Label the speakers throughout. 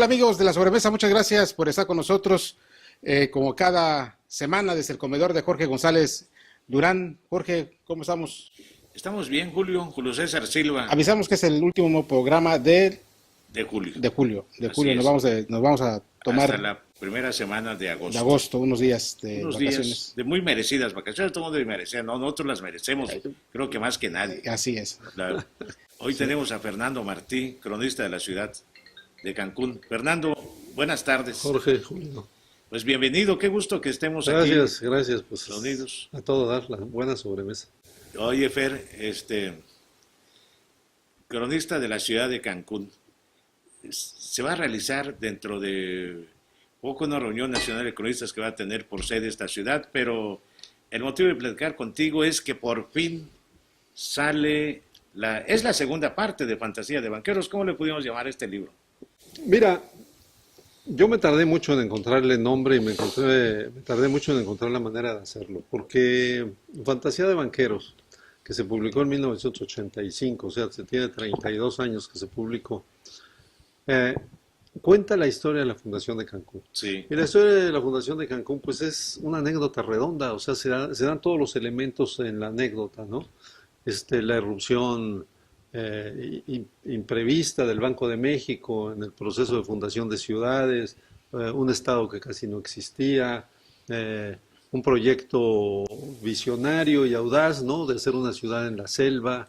Speaker 1: Hola amigos de la sobremesa, muchas gracias por estar con nosotros como cada semana desde el comedor de Jorge González Durán. Jorge, ¿cómo estamos?
Speaker 2: Estamos bien, Julio César Silva,
Speaker 1: Avisamos que es el último programa
Speaker 2: de julio.
Speaker 1: de julio.
Speaker 2: Así
Speaker 1: Nos
Speaker 2: es.
Speaker 1: vamos, nos vamos a
Speaker 2: Hasta
Speaker 1: tomar
Speaker 2: la primera semana de
Speaker 1: de
Speaker 2: agosto.
Speaker 1: agosto unos días de
Speaker 2: Unos días
Speaker 1: vacaciones.
Speaker 2: de muy merecidas vacaciones, todo el mundo merece, ¿no? Nosotros las merecemos, creo que más que nadie.
Speaker 1: Así es.
Speaker 2: Hoy tenemos a Fernando Martí, cronista de la ciudad de Cancún. Fernando, buenas tardes.
Speaker 3: Jorge, Julio.
Speaker 2: Pues bienvenido, qué gusto que estemos
Speaker 3: Gracias, pues
Speaker 2: reunidos.
Speaker 3: a todo dar, la buena sobremesa.
Speaker 2: Oye, Fer, cronista de la ciudad de Cancún. Se va a realizar dentro de poco una reunión nacional de cronistas que va a tener por sede esta ciudad, pero el motivo de platicar contigo es que por fin sale es la segunda parte de Fantasía de Banqueros. ¿Cómo le pudimos llamar a este libro?
Speaker 3: Mira, yo me tardé mucho en encontrarle nombre y me tardé mucho en encontrar la manera de hacerlo, porque Fantasía de Banqueros, que se publicó en 1985, o sea, se tiene 32 años que se publicó, cuenta la historia de la Fundación de Cancún.
Speaker 2: Sí.
Speaker 3: Y la historia de la Fundación de Cancún, pues es una anécdota redonda, o sea, se dan todos los elementos en la anécdota, ¿no? La erupción imprevista del Banco de México en el proceso de fundación de ciudades, un estado que casi no existía, un proyecto visionario y audaz, ¿no? De hacer una ciudad en la selva,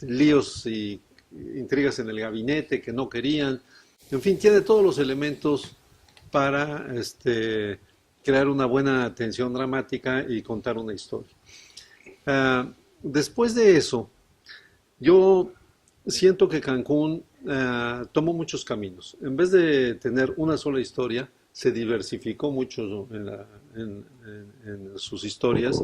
Speaker 3: líos y intrigas en el gabinete que no querían. En fin, tiene todos los elementos para crear una buena tensión dramática y contar una historia. Después de eso, yo siento que Cancún tomó muchos caminos. En vez de tener una sola historia, se diversificó mucho en sus historias,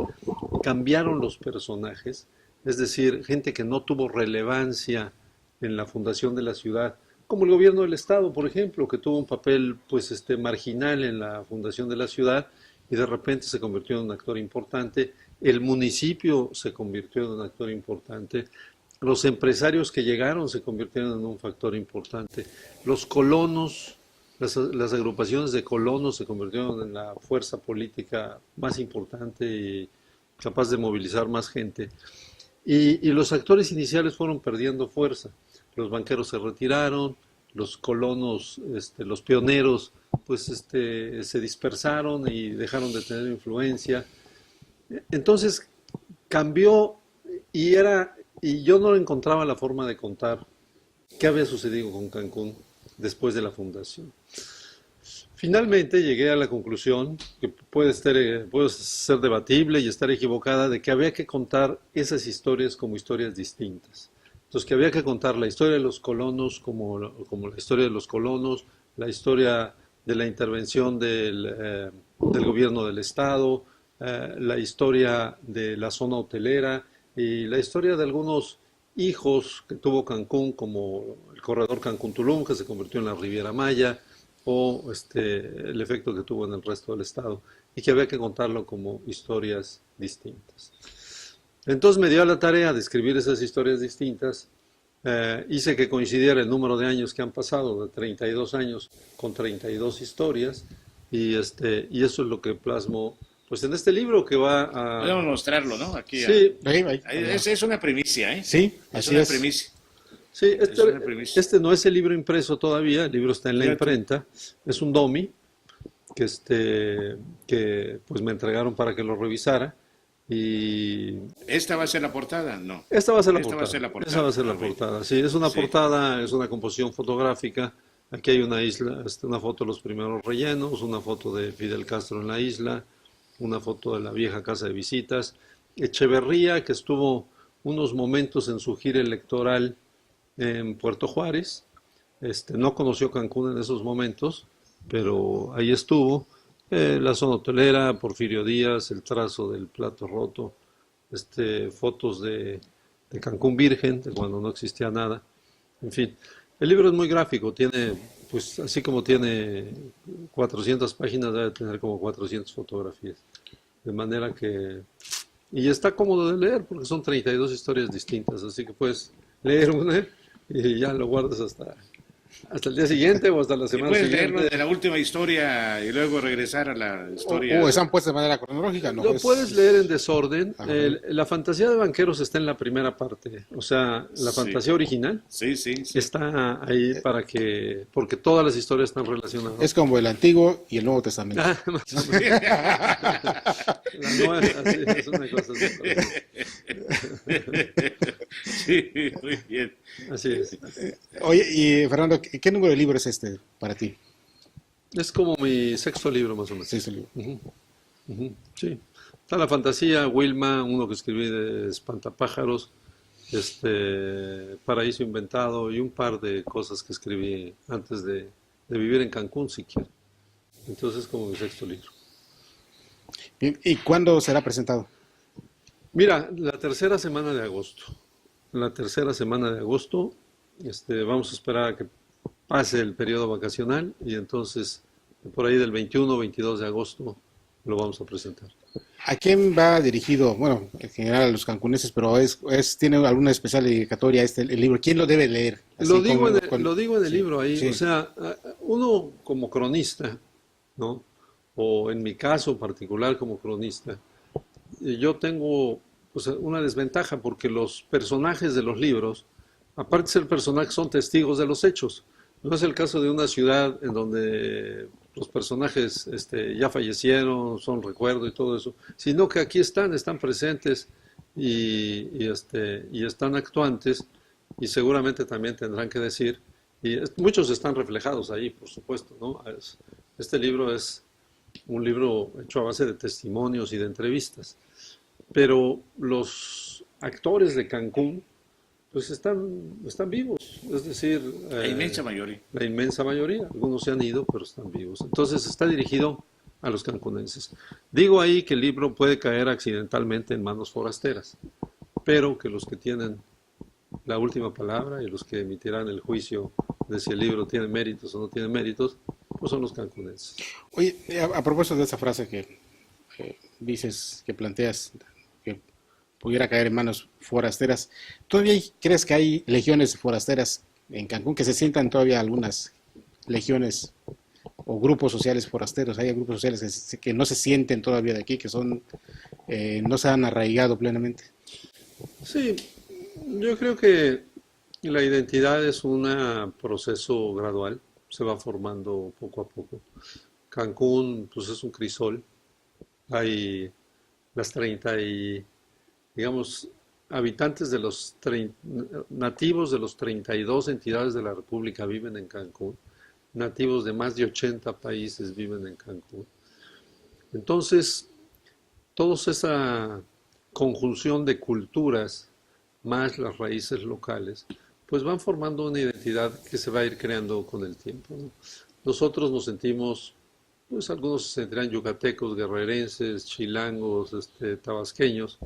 Speaker 3: cambiaron los personajes, es decir, gente que no tuvo relevancia en la fundación de la ciudad, como el gobierno del estado, por ejemplo, que tuvo un papel pues marginal en la fundación de la ciudad y de repente se convirtió en un actor importante. El municipio se convirtió en un actor importante. Los empresarios que llegaron se convirtieron en un factor importante. Los colonos, las agrupaciones de colonos se convirtieron en la fuerza política más importante y capaz de movilizar más gente. Y los actores iniciales fueron perdiendo fuerza. Los banqueros se retiraron, los colonos, los pioneros, pues se dispersaron y dejaron de tener influencia. Entonces cambió y yo no encontraba la forma de contar qué había sucedido con Cancún después de la fundación. Finalmente llegué a la conclusión, que puede ser debatible y estar equivocada, de que había que contar esas historias como historias distintas. Entonces, que había que contar la historia de los colonos como la historia de los colonos, la historia de la intervención del gobierno del estado, la historia de la zona hotelera y la historia de algunos hijos que tuvo Cancún, como el corredor Cancún-Tulum, que se convirtió en la Riviera Maya, o el efecto que tuvo en el resto del estado, y que había que contarlo como historias distintas. Entonces me dio la tarea de escribir esas historias distintas. Hice que coincidiera el número de años que han pasado, de 32 años, con 32 historias, y eso es lo que plasmo pues en este libro que va a...
Speaker 2: Podemos mostrarlo, ¿no? Aquí.
Speaker 3: Sí,
Speaker 2: Es una primicia, ¿eh?
Speaker 1: Sí,
Speaker 2: Es
Speaker 1: así
Speaker 2: una
Speaker 1: es.
Speaker 2: primicia.
Speaker 3: sí,
Speaker 2: Es una primicia.
Speaker 3: este no es el libro impreso todavía, el libro está en la imprenta, es un dummy que pues me entregaron para que lo revisara. Y
Speaker 2: ¿Esta va a ser la portada? No.
Speaker 3: esta va a ser la
Speaker 2: Esta
Speaker 3: portada.
Speaker 2: va a ser la portada.
Speaker 3: Esa va a ser la
Speaker 2: Muy bien.
Speaker 3: portada. Sí, es una
Speaker 2: Sí.
Speaker 3: portada, es una composición fotográfica. Aquí hay una isla, una foto de los primeros rellenos, una foto de Fidel Castro en la isla, una foto de la vieja casa de visitas. Echeverría, que estuvo unos momentos en su gira electoral en Puerto Juárez, no conoció Cancún en esos momentos, pero ahí estuvo. La zona hotelera, Porfirio Díaz, el trazo del plato roto, fotos de Cancún Virgen, de cuando no existía nada. En fin, el libro es muy gráfico, tiene, pues así como tiene 400 páginas, debe tener como 400 fotografías. De manera que... Y está cómodo de leer, porque son 32 historias distintas, así que puedes leer una y ya lo guardas ¿Hasta el día siguiente o hasta la
Speaker 2: Y
Speaker 3: semana
Speaker 2: puedes
Speaker 3: siguiente?
Speaker 2: leerlo de la última historia y luego regresar a la historia.
Speaker 1: O están puestas de manera cronológica, ¿no?
Speaker 3: Lo puedes leer en desorden.
Speaker 1: Ajá.
Speaker 3: La fantasía de banqueros está en la primera parte, o sea, la
Speaker 2: Sí.
Speaker 3: fantasía original
Speaker 2: Sí, sí, sí.
Speaker 3: está ahí porque todas las historias están relacionadas.
Speaker 1: Es como el Antiguo y el Nuevo Testamento.
Speaker 3: Ah, más o menos. La nueva, así, es una cosa
Speaker 2: Sí, muy bien.
Speaker 3: así es.
Speaker 1: Oye, y Fernando, ¿qué número de libro es este para ti?
Speaker 3: Es como mi sexto libro más o menos.
Speaker 1: Sí, este libro.
Speaker 3: Ujú, ujú, sí. Está la fantasía, Wilma, uno que escribí de Espantapájaros, Paraíso Inventado y un par de cosas que escribí antes de vivir en Cancún siquiera. Entonces es como mi sexto libro.
Speaker 1: Bien, ¿y cuándo será presentado?
Speaker 3: Mira, la tercera semana de agosto. La tercera semana de agosto, vamos a esperar a que pase el periodo vacacional y entonces por ahí del 21 o 22 de agosto lo vamos a presentar.
Speaker 1: ¿A quién va dirigido? Bueno, en general a los cancuneses, pero ¿tiene alguna especial dedicatoria el libro? ¿Quién lo debe leer? Así
Speaker 3: Lo digo,
Speaker 1: como
Speaker 3: lo digo en el
Speaker 1: sí,
Speaker 3: libro ahí,
Speaker 1: sí.
Speaker 3: o sea, uno como cronista, ¿no? O en mi caso particular como cronista, yo tengo pues, una desventaja porque los personajes de los libros, aparte de ser personajes, son testigos de los hechos. No es el caso de una ciudad en donde los personajes ya fallecieron, son recuerdo y todo eso, sino que aquí están presentes y están actuantes y seguramente también tendrán que decir, muchos están reflejados ahí, por supuesto, ¿no? Este libro es un libro hecho a base de testimonios y de entrevistas, pero los actores de Cancún pues están vivos, es decir,
Speaker 2: La inmensa mayoría.
Speaker 3: la inmensa mayoría, algunos se han ido, pero están vivos. Entonces está dirigido a los cancunenses. Digo ahí que el libro puede caer accidentalmente en manos forasteras, pero que los que tienen la última palabra y los que emitirán el juicio de si el libro tiene méritos o no tiene méritos, pues son los cancunenses.
Speaker 1: Oye, a propósito de esa frase que dices, que planteas, que pudiera caer en manos forasteras, ¿todavía crees que hay legiones forasteras en Cancún, que se sientan todavía algunas legiones o grupos sociales forasteros? Hay grupos sociales que no se sienten todavía de aquí, que no se han arraigado plenamente.
Speaker 3: Sí, yo creo que la identidad es un proceso gradual, se va formando poco a poco. Cancún, pues es un crisol, hay las 30 y, digamos, habitantes de nativos de los 32 entidades de la República viven en Cancún, nativos de más de 80 países viven en Cancún. Entonces, toda esa conjunción de culturas más las raíces locales, pues van formando una identidad que se va a ir creando con el tiempo, ¿no? Nosotros nos sentimos, pues algunos se sentirán yucatecos, guerrerenses, chilangos, tabasqueños.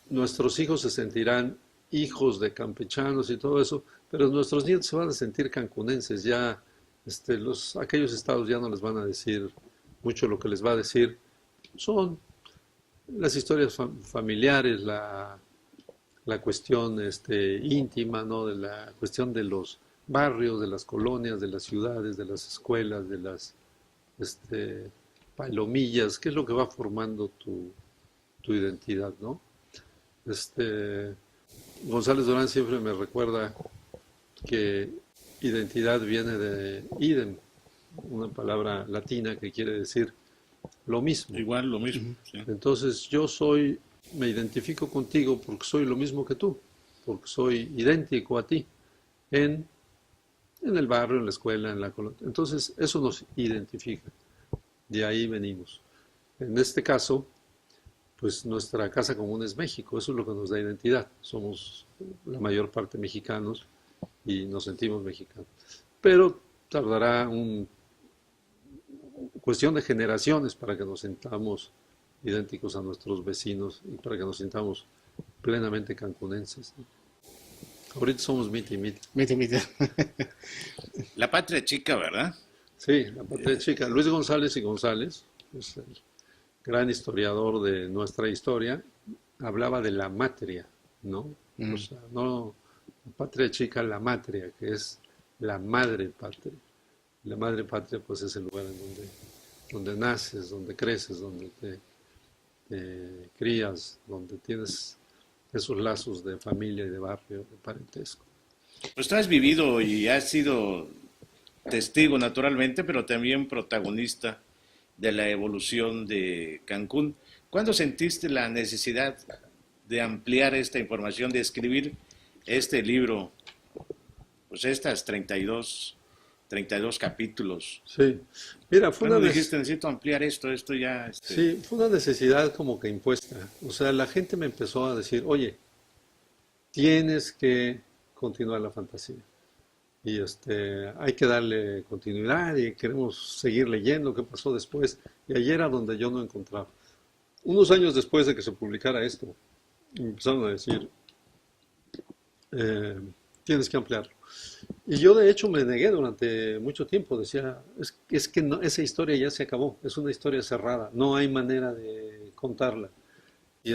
Speaker 3: Nuestros hijos se sentirán hijos de campechanos y todo eso, pero nuestros nietos se van a sentir cancunenses. Ya aquellos estados ya no les van a decir mucho. Lo que les va a decir son las historias familiares, la cuestión íntima, ¿no? De la cuestión de los barrios, de las colonias, de las ciudades, de las escuelas, de las palomillas, qué es lo que va formando tu identidad, ¿no? González Durán siempre me recuerda que identidad viene de idem, una palabra latina que quiere decir lo mismo.
Speaker 2: Igual lo mismo. Sí.
Speaker 3: Entonces me identifico contigo porque soy lo mismo que tú, porque soy idéntico a ti en el barrio, en la escuela, en la colonia. Entonces eso nos identifica, de ahí venimos. En este caso, pues nuestra casa común es México, eso es lo que nos da identidad. Somos la mayor parte mexicanos y nos sentimos mexicanos. Pero tardará cuestión de generaciones para que nos sintamos idénticos a nuestros vecinos y para que nos sintamos plenamente cancunenses, ¿no? Ahorita somos miti y miti.
Speaker 1: Mite.
Speaker 2: La patria chica, ¿verdad?
Speaker 3: Sí, la patria chica. Luis González y González, es el gran historiador de nuestra historia, hablaba de la matria, ¿no? O sea, no la patria chica, la matria, que es la madre patria. La madre patria pues es el lugar en donde naces, donde creces, donde te crías, donde tienes esos lazos de familia y de barrio, de parentesco.
Speaker 2: Pues tú has vivido y has sido testigo naturalmente, pero también protagonista de la evolución de Cancún. ¿Cuándo sentiste la necesidad de ampliar esta información, de escribir este libro, pues estas 32 capítulos?
Speaker 3: Sí, mira,
Speaker 2: ¿Cuándo dijiste, necesito ampliar esto ya?
Speaker 3: Sí, fue una necesidad como que impuesta. O sea, la gente me empezó a decir, oye, tienes que continuar la fantasía. Y hay que darle continuidad y queremos seguir leyendo qué pasó después. Y allí era donde yo no encontraba. Unos años después de que se publicara esto, me empezaron a decir, tienes que ampliarlo. Y yo de hecho me negué durante mucho tiempo, decía, es que no, esa historia ya se acabó, es una historia cerrada, no hay manera de contarla. Y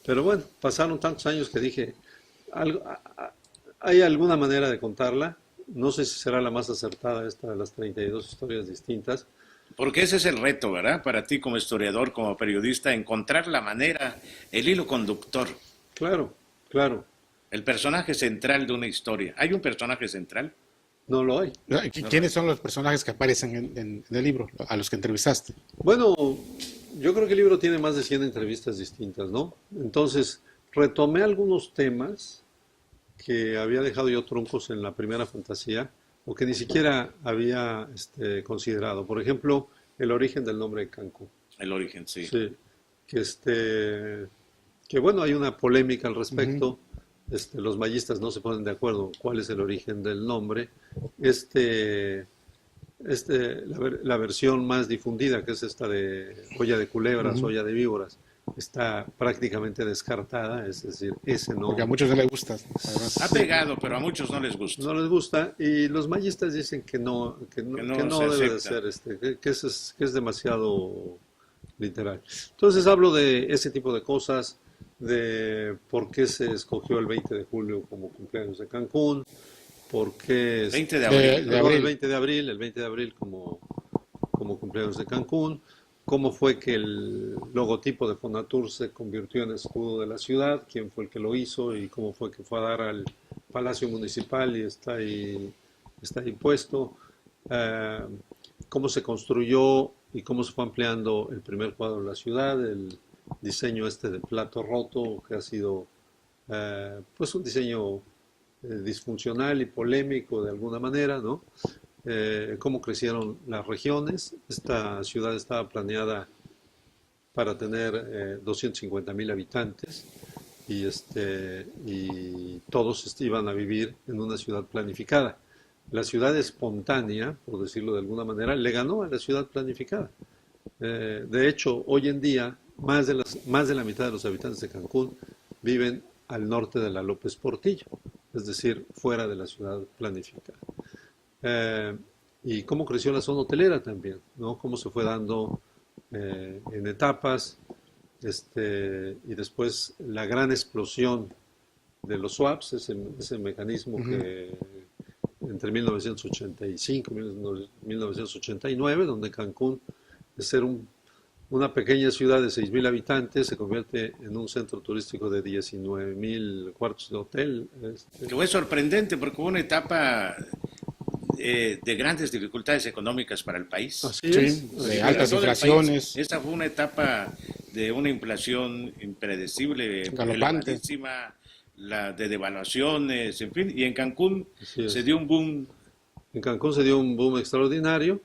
Speaker 3: pero bueno, pasaron tantos años que dije, hay alguna manera de contarla, no sé si será la más acertada esta de las 32 historias distintas.
Speaker 2: Porque ese es el reto, ¿verdad? Para ti como historiador, como periodista, encontrar la manera, el hilo conductor.
Speaker 3: Claro, claro.
Speaker 2: El personaje central de una historia. ¿Hay un personaje central?
Speaker 3: No lo hay.
Speaker 1: ¿Quiénes son los personajes que aparecen en el libro, a los que entrevistaste?
Speaker 3: Bueno, yo creo que el libro tiene más de 100 entrevistas distintas, ¿no? Entonces, retomé algunos temas que había dejado yo truncos en la primera fantasía o que ni siquiera había considerado. Por ejemplo, el origen del nombre de Cancún.
Speaker 2: El origen, sí.
Speaker 3: Sí, que bueno, hay una polémica al respecto. Los mayistas no se ponen de acuerdo cuál es el origen del nombre. La versión más difundida, que es esta de olla de culebras, olla de víboras, está prácticamente descartada, es decir, ese no.
Speaker 1: Porque a muchos no les gusta, además.
Speaker 2: Ha pegado, pero a muchos no les gusta.
Speaker 3: No les gusta, y los mayistas dicen que no debe de ser, que es demasiado literal. Entonces hablo de ese tipo de cosas, de por qué se escogió el 20 de julio como cumpleaños de Cancún, por qué
Speaker 2: 20 de abril.
Speaker 3: el 20 de abril como cumpleaños de Cancún, cómo fue que el logotipo de Fonatur se convirtió en escudo de la ciudad, quién fue el que lo hizo y cómo fue que fue a dar al Palacio Municipal y está ahí puesto, cómo se construyó y cómo se fue ampliando el primer cuadro de la ciudad, el diseño de plato roto, que ha sido pues un diseño disfuncional y polémico de alguna manera, ¿no? Cómo crecieron las regiones. Esta ciudad estaba planeada para tener 250,000 habitantes y todos iban a vivir en una ciudad planificada. La ciudad espontánea, por decirlo de alguna manera, le ganó a la ciudad planificada. De hecho, hoy en día, más de la mitad de los habitantes de Cancún viven al norte de la López Portillo, es decir, fuera de la ciudad planificada. Y cómo creció la zona hotelera también, ¿no? Cómo se fue dando en etapas, y después la gran explosión de los swaps, ese mecanismo que entre 1985 y 1989, donde Cancún, de ser una pequeña ciudad de 6,000 habitantes, se convierte en un centro turístico de 19,000 cuartos de hotel.
Speaker 2: Que fue sorprendente porque hubo una etapa de grandes dificultades económicas para el país.
Speaker 3: Así es.
Speaker 1: De altas inflaciones.
Speaker 2: Esa fue una etapa de una inflación impredecible,
Speaker 1: galopante,
Speaker 2: elevadísima, la de devaluaciones, en fin, y en Cancún se dio un boom.
Speaker 3: En Cancún se dio un boom extraordinario.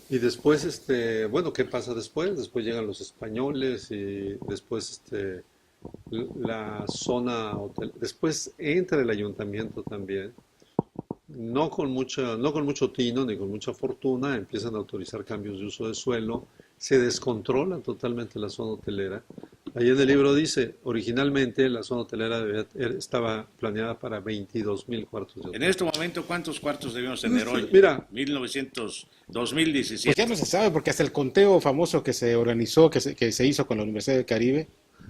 Speaker 3: Y después, bueno, ¿qué pasa después? Después llegan los españoles y después la zona hotel. Después entra el ayuntamiento también. No con mucho tino ni con mucha fortuna, empiezan a autorizar cambios de uso de suelo, se descontrola totalmente la zona hotelera. Ahí en el libro dice, originalmente la zona hotelera estaba planeada para 22,000 cuartos de hotel.
Speaker 2: En este momento, ¿cuántos cuartos debemos tener hoy?
Speaker 3: Mira,
Speaker 2: 2017.
Speaker 1: Pues ya no se sabe, porque hasta el conteo famoso que se organizó, que se hizo con la Universidad del Caribe,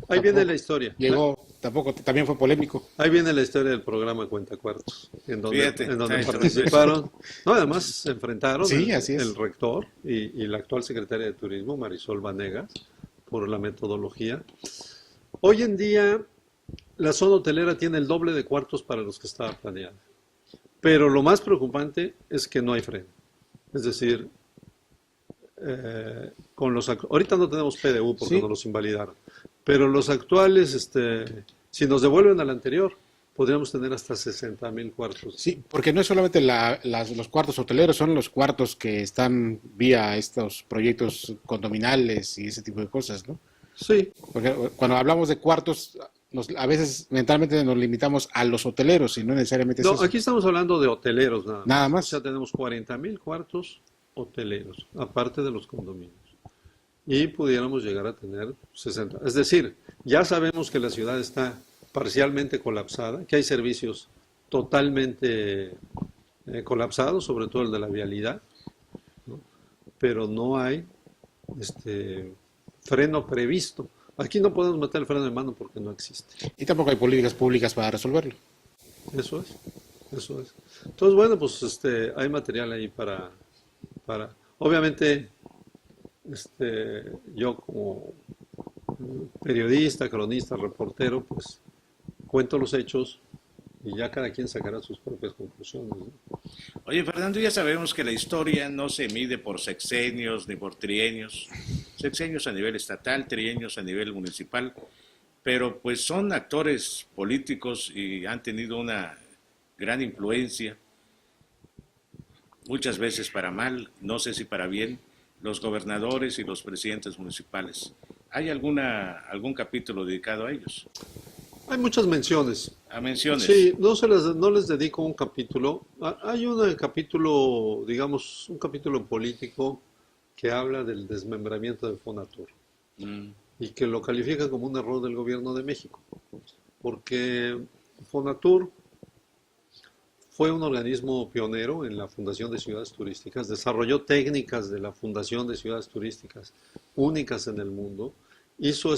Speaker 3: Ahí viene la historia.
Speaker 1: Llegó, tampoco, también fue polémico.
Speaker 3: Ahí viene la historia del programa Cuentacuartos,
Speaker 2: Fíjate,
Speaker 3: en donde
Speaker 2: está
Speaker 3: participaron. No, además se enfrentaron
Speaker 1: Sí, así es.
Speaker 3: el rector y la actual secretaria de Turismo, Marisol Vanegas, por la metodología. Hoy en día, la zona hotelera tiene el doble de cuartos para los que estaba planeada. Pero lo más preocupante es que no hay freno. Es decir, ahorita no tenemos PDU porque
Speaker 1: Sí.
Speaker 3: nos los invalidaron. Pero los actuales, si nos devuelven al anterior, podríamos tener hasta 60,000 cuartos.
Speaker 1: Sí, porque no es solamente los cuartos hoteleros, son los cuartos que están vía estos proyectos condominales y ese tipo de cosas, ¿no?
Speaker 3: Sí,
Speaker 1: Porque cuando hablamos de cuartos, a veces mentalmente nos limitamos a los hoteleros y no necesariamente es
Speaker 3: no,
Speaker 1: eso.
Speaker 3: aquí estamos hablando de hoteleros nada más.
Speaker 1: Nada más.
Speaker 3: O sea, tenemos 40,000 cuartos hoteleros, aparte de los condominios. Y pudiéramos llegar a tener 60. Es decir, ya sabemos que la ciudad está parcialmente colapsada, que hay servicios totalmente colapsados, sobre todo el de la vialidad, ¿no? Pero no hay freno previsto. Aquí no podemos meter el freno de mano porque no existe.
Speaker 1: Y tampoco hay políticas públicas para resolverlo.
Speaker 3: Eso es, eso es. Entonces, bueno, pues hay material ahí obviamente, yo como periodista, cronista, reportero, pues cuento los hechos y ya cada quien sacará sus propias conclusiones, ¿no?
Speaker 2: Oye, Fernando, ya sabemos que la historia no se mide por sexenios ni por trienios. Sexenios a nivel estatal, trienios a nivel municipal, pero pues son actores políticos y han tenido una gran influencia, muchas veces para mal, no sé si para bien, los gobernadores y los presidentes municipales. ¿Hay algún capítulo dedicado a ellos?
Speaker 3: Hay muchas menciones.
Speaker 2: A menciones.
Speaker 3: Sí, no les dedico un capítulo. Hay un capítulo, digamos, un capítulo político que habla del desmembramiento de Fonatur y que lo califica como un error del gobierno de México, porque Fonatur fue un organismo pionero en la fundación de ciudades turísticas, desarrolló técnicas de la fundación de ciudades turísticas únicas en el mundo, hizo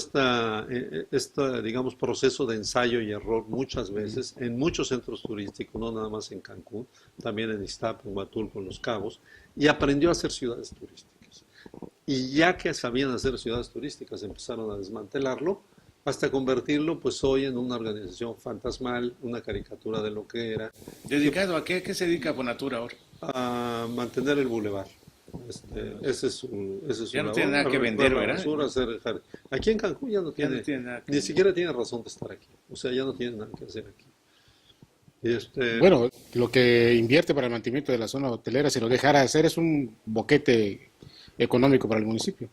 Speaker 3: digamos, proceso de ensayo y error muchas veces en muchos centros turísticos, no nada más en Cancún, también en Iztapa, en Huatulco, en Los Cabos, y aprendió a hacer ciudades turísticas. Y ya que sabían hacer ciudades turísticas, empezaron a desmantelarlo hasta convertirlo, pues hoy en una organización fantasmal, una caricatura de lo que era.
Speaker 2: ¿Dedicado a qué? ¿Qué se dedica a Fonatura ahora?
Speaker 3: A mantener el bulevar. Ese es su
Speaker 2: Ya no
Speaker 3: labor,
Speaker 2: tiene nada que vender, ¿verdad?
Speaker 3: Aquí en Cancún ya no tiene,
Speaker 2: nada que
Speaker 3: ni
Speaker 2: ver.
Speaker 3: siquiera tiene razón de estar aquí. O sea, ya no tiene nada que hacer aquí.
Speaker 1: Bueno, lo que invierte para el mantenimiento de la zona hotelera, si lo dejara de hacer, es un boquete económico para el municipio.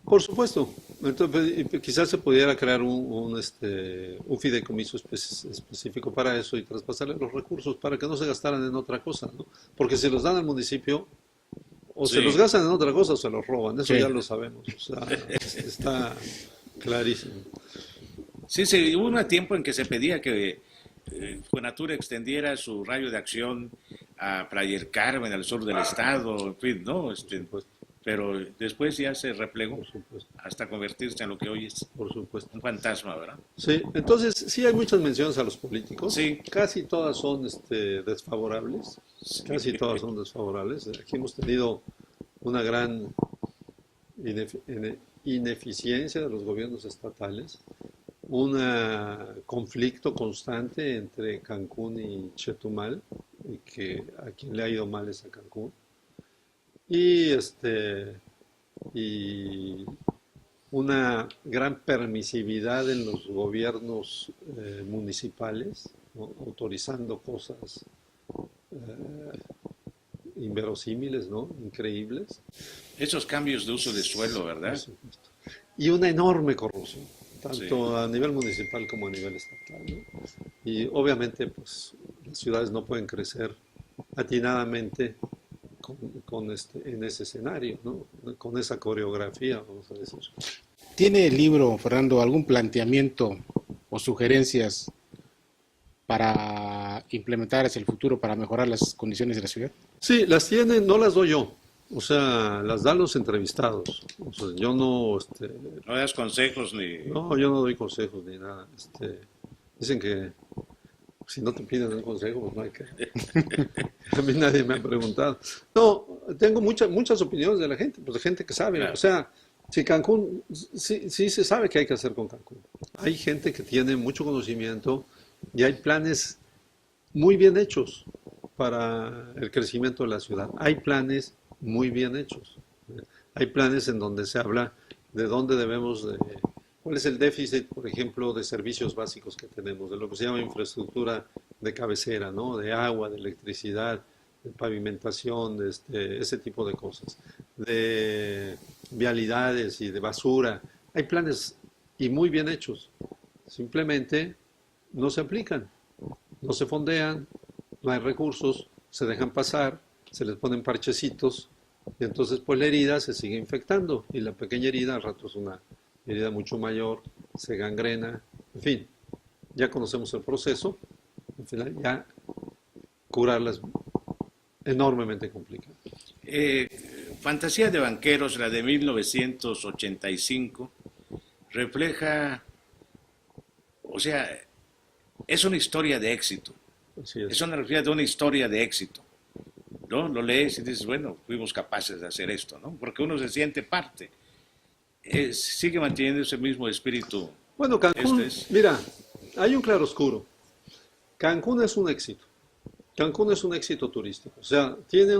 Speaker 3: Por supuesto. Entonces, quizás se pudiera crear un fideicomiso específico para eso y traspasarle los recursos para que no se gastaran en otra cosa, ¿no? Porque si los dan al municipio, o se los gastan en otra cosa o se los roban. Eso ya lo sabemos. O sea, está clarísimo.
Speaker 2: Sí, hubo un tiempo en que se pedía que Fonatura extendiera su radio de acción a Playa del Carmen, al sur del estado, en fin, ¿no? Pero después ya se replegó hasta convertirse en lo que hoy es.
Speaker 3: Por supuesto.
Speaker 2: Un fantasma, ¿verdad?
Speaker 3: Sí, entonces sí hay muchas menciones a los políticos.
Speaker 2: Sí.
Speaker 3: Casi todas son desfavorables.
Speaker 2: Sí.
Speaker 3: Casi todas son desfavorables. Aquí hemos tenido una gran ineficiencia de los gobiernos estatales, un conflicto constante entre Cancún y Chetumal, y que a quien le ha ido mal es a Cancún. Y una gran permisividad en los gobiernos municipales, ¿no? Autorizando cosas inverosímiles, ¿no? Increíbles.
Speaker 2: Esos cambios de uso de suelo, ¿verdad?
Speaker 3: Por supuesto. Y una enorme corrupción, tanto a nivel municipal como a nivel estatal, ¿no? Y obviamente, pues, las ciudades no pueden crecer atinadamente en ese escenario, ¿no? Con esa coreografía, vamos a decir.
Speaker 1: ¿Tiene el libro, Fernando, algún planteamiento o sugerencias para implementar hacia el futuro para mejorar las condiciones de la ciudad?
Speaker 3: Sí, las tienen, no las doy yo, O sea, las dan los entrevistados. O sea, yo no,
Speaker 2: No das consejos ni...
Speaker 3: no, yo no doy consejos ni nada. Dicen que si no te piden un consejo, pues no hay que. A mí nadie me ha preguntado. No, tengo muchas opiniones de la gente, pues de gente que sabe.
Speaker 2: Claro.
Speaker 3: O sea, si Cancún, sí se sabe qué hay que hacer con Cancún. Hay gente que tiene mucho conocimiento y hay planes muy bien hechos para el crecimiento de la ciudad. Hay planes muy bien hechos. Hay planes en donde se habla de dónde debemos de, cuál es el déficit, por ejemplo, de servicios básicos que tenemos, de lo que se llama infraestructura de cabecera, ¿no? De agua, de electricidad, de pavimentación, de ese tipo de cosas, de vialidades y de basura. Hay planes y muy bien hechos. Simplemente no se aplican, no se fondean, no hay recursos, se dejan pasar, se les ponen parchecitos y entonces pues la herida se sigue infectando y la pequeña herida al rato es una herida mucho mayor, se gangrena, en fin, ya conocemos el proceso, al final ya curarla es enormemente complicado.
Speaker 2: Fantasía de banqueros, la de 1985, refleja, o sea, es una historia de éxito.
Speaker 3: Así es.
Speaker 2: Es una reflexión de una historia de éxito, ¿no? Lo lees y dices, bueno, fuimos capaces de hacer esto, ¿no? Porque uno se siente parte. Sigue manteniendo ese mismo espíritu.
Speaker 3: Bueno, Cancún,
Speaker 2: Este es,
Speaker 3: mira, hay un claroscuro. Cancún es un éxito. Cancún es un éxito turístico. O sea, tiene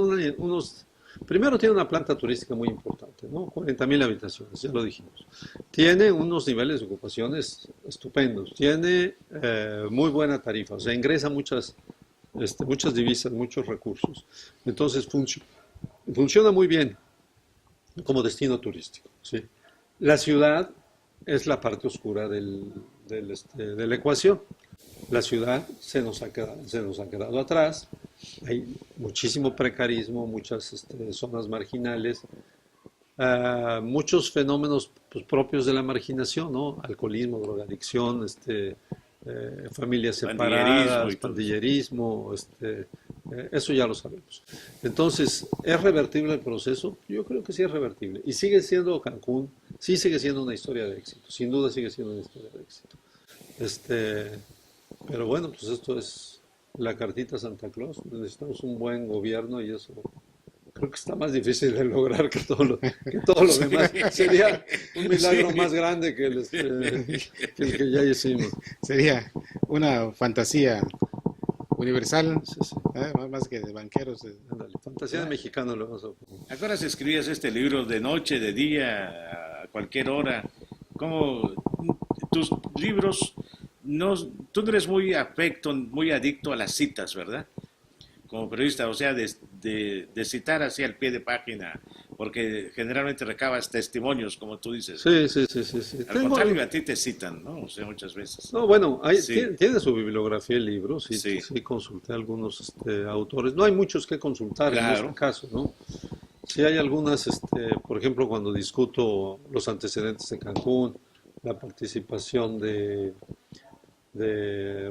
Speaker 3: primero tiene una planta turística muy importante, ¿no? 40.000 habitaciones, ya lo dijimos. Tiene unos niveles de ocupaciones estupendos. Tiene muy buena tarifa. O sea, ingresa muchas divisas, muchos recursos. Entonces, funciona muy bien como destino turístico, ¿sí? La ciudad es la parte oscura de la ecuación. La ciudad se nos ha quedado atrás, hay muchísimo precarismo, muchas zonas marginales, muchos fenómenos pues, propios de la marginación, ¿no? Alcoholismo, drogadicción, familias separadas, pandillerismo, eso ya lo sabemos. Entonces, ¿es revertible el proceso? Yo creo que sí es revertible. Y sigue siendo Cancún, sí sigue siendo una historia de éxito, sin duda sigue siendo una historia de éxito. Pero bueno, pues esto es la cartita a Santa Claus. Necesitamos un buen gobierno y eso creo que está más difícil de lograr que todo lo demás. Sería un milagro más grande que el que ya hicimos.
Speaker 1: Sería una fantasía universal,
Speaker 3: Sí.
Speaker 1: más que de banqueros.
Speaker 3: Ándale, fantasía de mexicano lo vamos a poner.
Speaker 2: ¿A qué horas escribías este libro? ¿De noche, de día, a cualquier hora? ¿Cómo tus libros, tú no eres muy muy adicto a las citas, ¿verdad? Como periodista, o sea, de citar así al pie de página, porque generalmente recabas testimonios, como tú dices.
Speaker 3: Sí.
Speaker 2: Al contrario, a ti te citan, ¿no? O sea, muchas veces.
Speaker 3: No, bueno,
Speaker 2: Sí.
Speaker 3: tiene su bibliografía el libro, sí,
Speaker 2: Sí.
Speaker 3: sí consulté a algunos autores. No hay muchos que consultar en
Speaker 2: Claro.
Speaker 3: este caso, ¿no? Sí hay algunas, por ejemplo, cuando discuto los antecedentes de Cancún, la participación de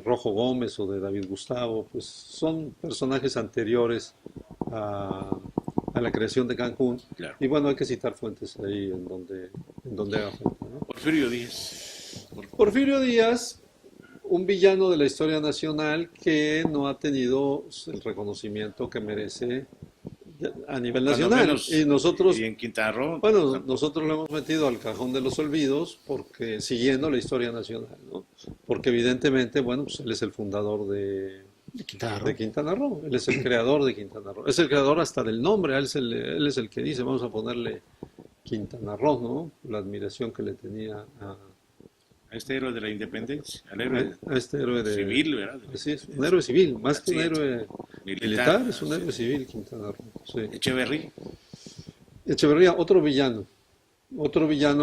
Speaker 3: Rojo Gómez o de David Gustavo, pues son personajes anteriores a la creación de Cancún.
Speaker 2: Claro.
Speaker 3: Y bueno, hay que citar fuentes ahí en donde haga falta, ¿no?
Speaker 2: Porfirio Díaz.
Speaker 3: Porfirio Díaz, un villano de la historia nacional que no ha tenido el reconocimiento que merece a nivel
Speaker 2: Cuando
Speaker 3: nacional.
Speaker 2: menos,
Speaker 3: Y nosotros,
Speaker 2: y en Quintana Roo,
Speaker 3: bueno,
Speaker 2: tampoco.
Speaker 3: nosotros lo hemos metido al cajón de los olvidos porque siguiendo la historia nacional, ¿no? Porque evidentemente, bueno, pues él es el fundador de Quintana Roo, él es el creador de Quintana Roo, es el creador hasta del nombre, él es el que dice, vamos a ponerle Quintana Roo, ¿no? La admiración que le tenía
Speaker 2: A este héroe de la independencia, al héroe
Speaker 3: a este héroe
Speaker 2: civil, ¿verdad?
Speaker 3: Así es, un héroe civil, más que un
Speaker 2: Así es.
Speaker 3: héroe militar, es un héroe civil Quintana Roo. Sí.
Speaker 2: Echeverría.
Speaker 3: Echeverría, otro villano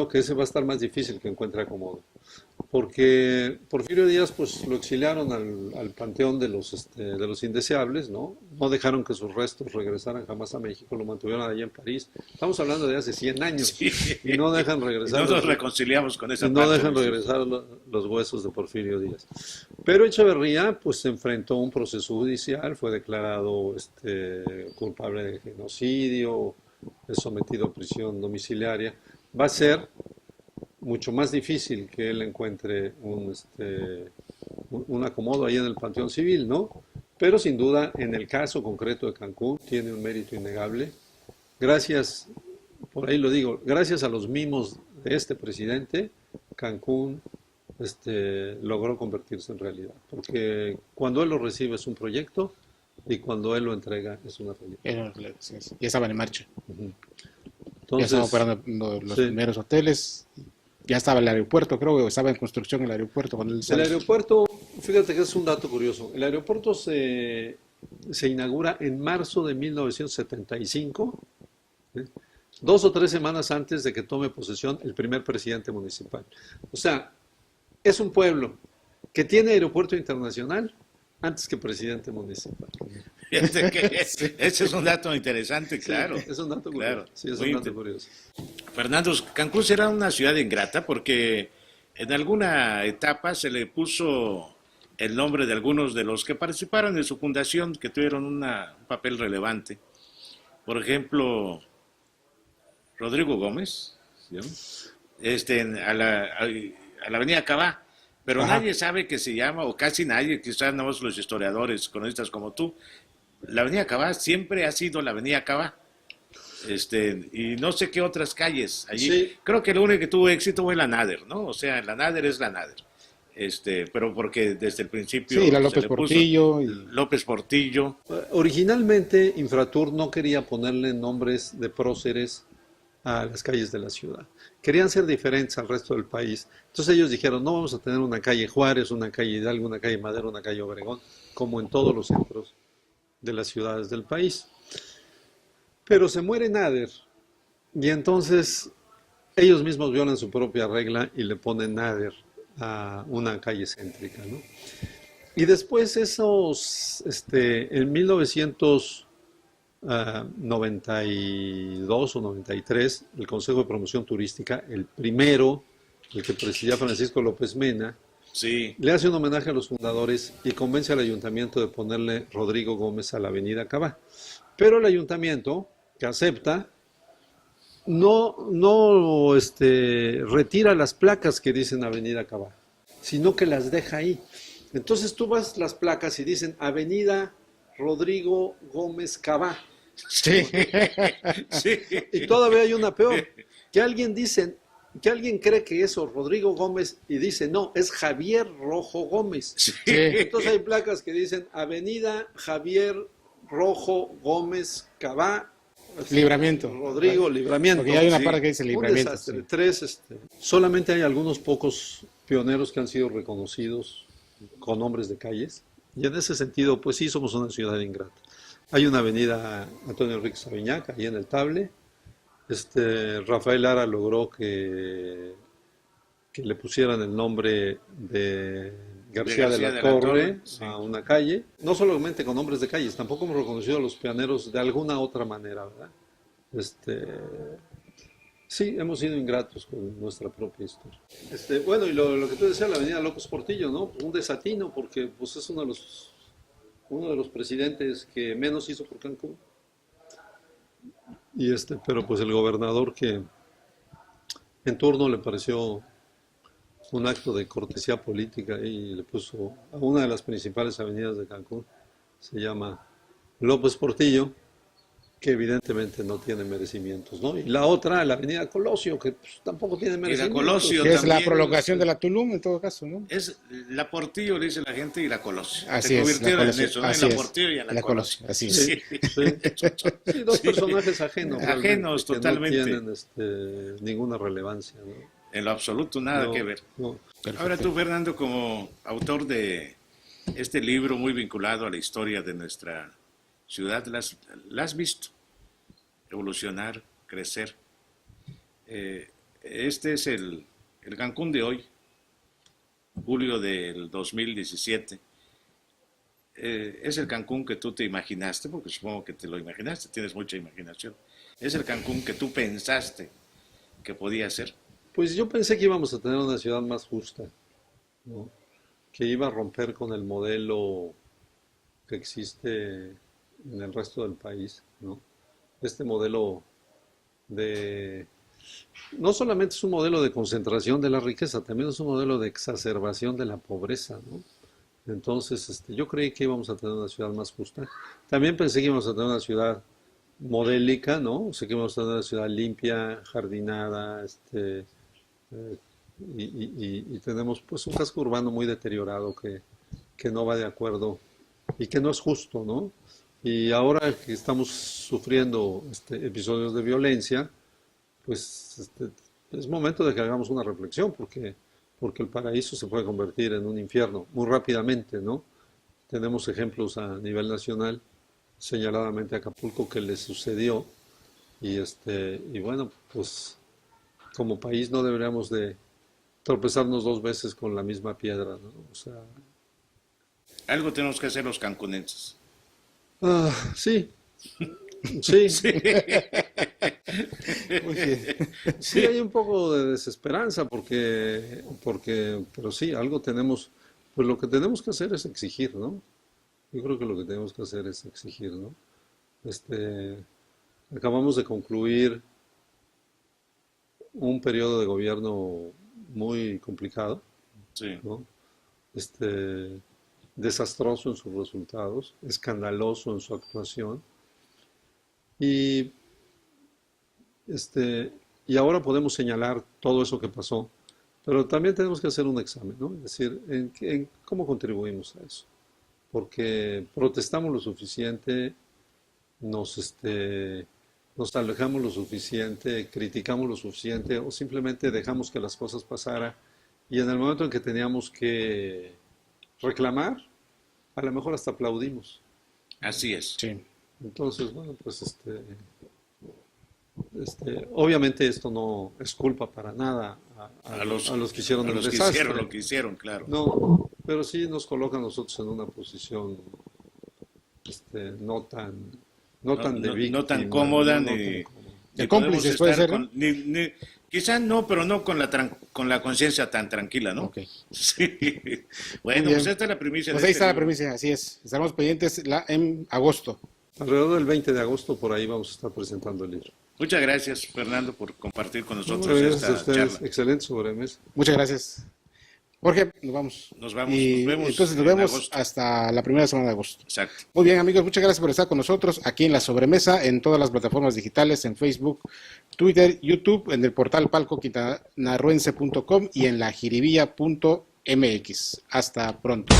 Speaker 3: que ese va a estar más difícil que encuentre acomodo. Porque Porfirio Díaz pues lo exiliaron al panteón de los indeseables, ¿no? No dejaron que sus restos regresaran jamás a México, lo mantuvieron allá en París. Estamos hablando de hace 100 años
Speaker 2: Sí.
Speaker 3: y no dejan
Speaker 2: Y
Speaker 3: regresar.
Speaker 2: no nos reconciliamos con esa
Speaker 3: Y no
Speaker 2: parte.
Speaker 3: dejan regresar los huesos de Porfirio Díaz. Pero Echeverría pues se enfrentó a un proceso judicial, fue declarado culpable de genocidio, es sometido a prisión domiciliaria, va a ser mucho más difícil que él encuentre un acomodo ahí en el Panteón Civil, ¿no? Pero sin duda, en el caso concreto de Cancún, tiene un mérito innegable. Gracias, por ahí lo digo, gracias a los mimos de este presidente, Cancún logró convertirse en realidad. Porque cuando él lo recibe es un proyecto y cuando él lo entrega es una realidad.
Speaker 1: Ya estaban en marcha.
Speaker 3: Ujú.
Speaker 1: Ya estaban
Speaker 3: Entonces,
Speaker 1: operando los
Speaker 3: sí.
Speaker 1: primeros hoteles. Ya estaba el aeropuerto, creo que estaba en construcción el aeropuerto cuando él
Speaker 3: El
Speaker 1: sale.
Speaker 3: aeropuerto, fíjate que es un dato curioso. El aeropuerto se inaugura en marzo de 1975, ¿eh? 2 o 3 semanas antes de que tome posesión el primer presidente municipal. O sea, es un pueblo que tiene aeropuerto internacional antes que presidente municipal.
Speaker 2: Fíjate que ese es un dato interesante,
Speaker 3: Sí,
Speaker 2: claro.
Speaker 3: es un dato
Speaker 2: Claro,
Speaker 3: curioso. Sí, es
Speaker 2: muy
Speaker 3: un dato
Speaker 2: inte-
Speaker 3: curioso.
Speaker 2: Fernando, Cancún será una ciudad ingrata porque en alguna etapa se le puso el nombre de algunos de los que participaron en su fundación, que tuvieron un papel relevante. Por ejemplo, Rodrigo Gómez, ¿sí? A la avenida Cabá, pero
Speaker 1: Ajá.
Speaker 2: nadie sabe que se llama, o casi nadie, quizás no los historiadores, cronistas como tú, la avenida Cabá siempre ha sido la avenida Cabá. Y no sé qué otras calles allí.
Speaker 3: Sí,
Speaker 2: Creo que lo único que tuvo éxito fue la Nader, ¿no? O sea, la Nader es la Nader. Pero porque desde el
Speaker 1: Sí, la
Speaker 2: principio se
Speaker 1: López
Speaker 2: le puso
Speaker 1: Portillo y
Speaker 2: López Portillo.
Speaker 3: originalmente Infratur no quería ponerle nombres de próceres a las calles de la ciudad. Querían ser diferentes al resto del país. Entonces ellos dijeron, no vamos a tener una calle Juárez, una calle Hidalgo, una calle Madero, una calle Obregón, como en todos los centros de las ciudades del país. Pero se muere Nader y entonces ellos mismos violan su propia regla y le ponen Nader a una calle céntrica, ¿no? Y después en 1992 o 93, el Consejo de Promoción Turística, el primero, el que presidía Francisco López Mena,
Speaker 2: Sí,
Speaker 3: le hace un homenaje a los fundadores y convence al ayuntamiento de ponerle Rodrigo Gómez a la avenida Cabá. Pero el ayuntamiento, que acepta, no retira las placas que dicen Avenida Cabá, sino que las deja ahí. Entonces tú vas las placas y dicen Avenida Rodrigo Gómez Cabá.
Speaker 1: sí.
Speaker 2: sí.
Speaker 3: Y todavía hay una peor, que alguien cree que eso Rodrigo Gómez y dice, no, es Javier Rojo Gómez.
Speaker 2: Sí.
Speaker 3: Entonces hay placas que dicen Avenida Javier Rojo Gómez Cabá,
Speaker 1: Libramiento.
Speaker 3: Rodrigo Libramiento.
Speaker 1: Porque ya hay una
Speaker 2: Sí.
Speaker 1: parte que dice
Speaker 3: Un
Speaker 1: libramiento.
Speaker 3: desastre.
Speaker 1: Sí.
Speaker 3: Tres, solamente hay algunos pocos pioneros que han sido reconocidos con nombres de calles. Y en ese sentido, pues sí, somos una ciudad ingrata. Hay una avenida Antonio Enrique Sabiñac, ahí en el Table. Rafael Lara logró que le pusieran el nombre de García de la Torre
Speaker 2: sí.
Speaker 3: a una calle. No solamente con nombres de calles, tampoco hemos reconocido a los pioneros de alguna otra manera, ¿verdad? Sí, hemos sido ingratos con nuestra propia historia. Bueno, y lo que tú decías, la avenida López Portillo, ¿no? Un desatino, porque pues, es uno de los presidentes que menos hizo por Cancún. Pero pues el gobernador que en turno le pareció un acto de cortesía política y le puso a una de las principales avenidas de Cancún, se llama López Portillo, que evidentemente no tiene merecimientos, ¿no? Y la otra, la avenida Colosio, que pues, tampoco tiene merecimientos.
Speaker 2: Colosio
Speaker 1: Que es la
Speaker 2: también,
Speaker 1: prolongación de la Tulum en todo caso, ¿no?
Speaker 2: Es la Portillo, le dice la gente, y la Colosio.
Speaker 1: Así
Speaker 2: Se
Speaker 1: es,
Speaker 2: convirtieron
Speaker 1: la
Speaker 2: en
Speaker 1: Colosio,
Speaker 2: eso, ¿no?
Speaker 1: así
Speaker 2: En la
Speaker 1: es,
Speaker 2: Portillo y en la
Speaker 1: la
Speaker 2: Colosio.
Speaker 1: Colosio, así es.
Speaker 3: Sí, sí, dos personajes ajenos.
Speaker 2: Ajenos
Speaker 3: realmente,
Speaker 2: totalmente.
Speaker 3: Que no tienen ninguna relevancia, ¿no?
Speaker 2: En lo absoluto, nada
Speaker 3: No,
Speaker 2: que ver.
Speaker 3: no.
Speaker 2: Ahora tú, Fernando, como autor de este libro muy vinculado a la historia de nuestra ciudad, la has visto evolucionar, crecer. Este es el Cancún de hoy, julio del 2017. Es el Cancún que tú te imaginaste, porque supongo que te lo imaginaste, tienes mucha imaginación. Es el Cancún que tú pensaste que podía ser.
Speaker 3: Pues yo pensé que íbamos a tener una ciudad más justa, ¿no? Que iba a romper con el modelo que existe en el resto del país, ¿no? Este modelo de... No solamente es un modelo de concentración de la riqueza, también es un modelo de exacerbación de la pobreza, ¿no? Entonces, yo creí que íbamos a tener una ciudad más justa. También pensé que íbamos a tener una ciudad modélica, ¿no? O sea, que íbamos a tener una ciudad limpia, jardinada, y tenemos pues un casco urbano muy deteriorado que no va de acuerdo y que no es justo, ¿no? Y ahora que estamos sufriendo episodios de violencia, pues es momento de que hagamos una reflexión, porque el paraíso se puede convertir en un infierno muy rápidamente, ¿no? Tenemos ejemplos a nivel nacional, señaladamente Acapulco, que le sucedió, y bueno, pues como país no deberíamos de tropezarnos dos veces con la misma piedra, ¿no? O sea,
Speaker 2: Algo tenemos que hacer los cancunenses.
Speaker 3: sí, sí,
Speaker 2: Sí.
Speaker 1: Muy bien.
Speaker 3: sí hay un poco de desesperanza pero sí, algo tenemos, pues lo que tenemos que hacer es exigir, ¿no? Yo creo que lo que tenemos que hacer es exigir, ¿no? Este, Acabamos de concluir un periodo de gobierno muy complicado,
Speaker 2: Sí.
Speaker 3: ¿no? Este, Desastroso en sus resultados, escandaloso en su actuación, y, y ahora podemos señalar todo eso que pasó, pero también tenemos que hacer un examen, ¿no? Es decir, en cómo contribuimos a eso, porque protestamos lo suficiente, nos alejamos lo suficiente, criticamos lo suficiente o simplemente dejamos que las cosas pasaran y en el momento en que teníamos que reclamar, a lo mejor hasta aplaudimos.
Speaker 2: Así es.
Speaker 1: Sí.
Speaker 3: Entonces, bueno, pues obviamente esto no es culpa para nada
Speaker 2: A los,
Speaker 3: a los que hicieron
Speaker 2: a
Speaker 3: el
Speaker 2: los que
Speaker 3: desastre.
Speaker 2: hicieron lo que hicieron, claro.
Speaker 3: No, pero sí nos coloca a nosotros en una posición no tan, no tan de víctima,
Speaker 2: no tan cómoda
Speaker 3: no
Speaker 2: ni,
Speaker 3: tan cómoda.
Speaker 1: De
Speaker 2: ni
Speaker 1: cómplices
Speaker 2: podemos
Speaker 1: puede
Speaker 2: estar
Speaker 1: ser, ¿no?
Speaker 2: quizá no, pero no con con la conciencia tan tranquila, ¿no?
Speaker 1: Ok.
Speaker 2: Sí.
Speaker 1: Muy
Speaker 2: Bueno,
Speaker 1: bien.
Speaker 2: pues esta es la primicia
Speaker 1: Pues
Speaker 2: de
Speaker 1: ahí
Speaker 2: este
Speaker 1: está la
Speaker 2: libro.
Speaker 1: premisa, así es. Estaremos pendientes en agosto.
Speaker 3: Alrededor del 20 de agosto por ahí vamos a estar presentando el libro.
Speaker 2: Muchas gracias, Fernando, por compartir con
Speaker 3: Muchas
Speaker 2: nosotros
Speaker 3: gracias a
Speaker 2: esta
Speaker 3: ustedes.
Speaker 2: charla.
Speaker 3: Excelente sobremesa.
Speaker 1: Muchas gracias. Jorge, nos vamos.
Speaker 2: Nos vamos,
Speaker 1: Y
Speaker 2: nos vemos
Speaker 1: entonces nos
Speaker 2: en
Speaker 1: vemos
Speaker 2: agosto.
Speaker 1: hasta la primera semana de agosto.
Speaker 2: Exacto.
Speaker 1: Muy bien, amigos, muchas gracias por estar con nosotros aquí en La Sobremesa, en todas las plataformas digitales, en Facebook, Twitter, YouTube, en el portal palcoquintanarroense.com y en lajiribilla.mx. Hasta pronto.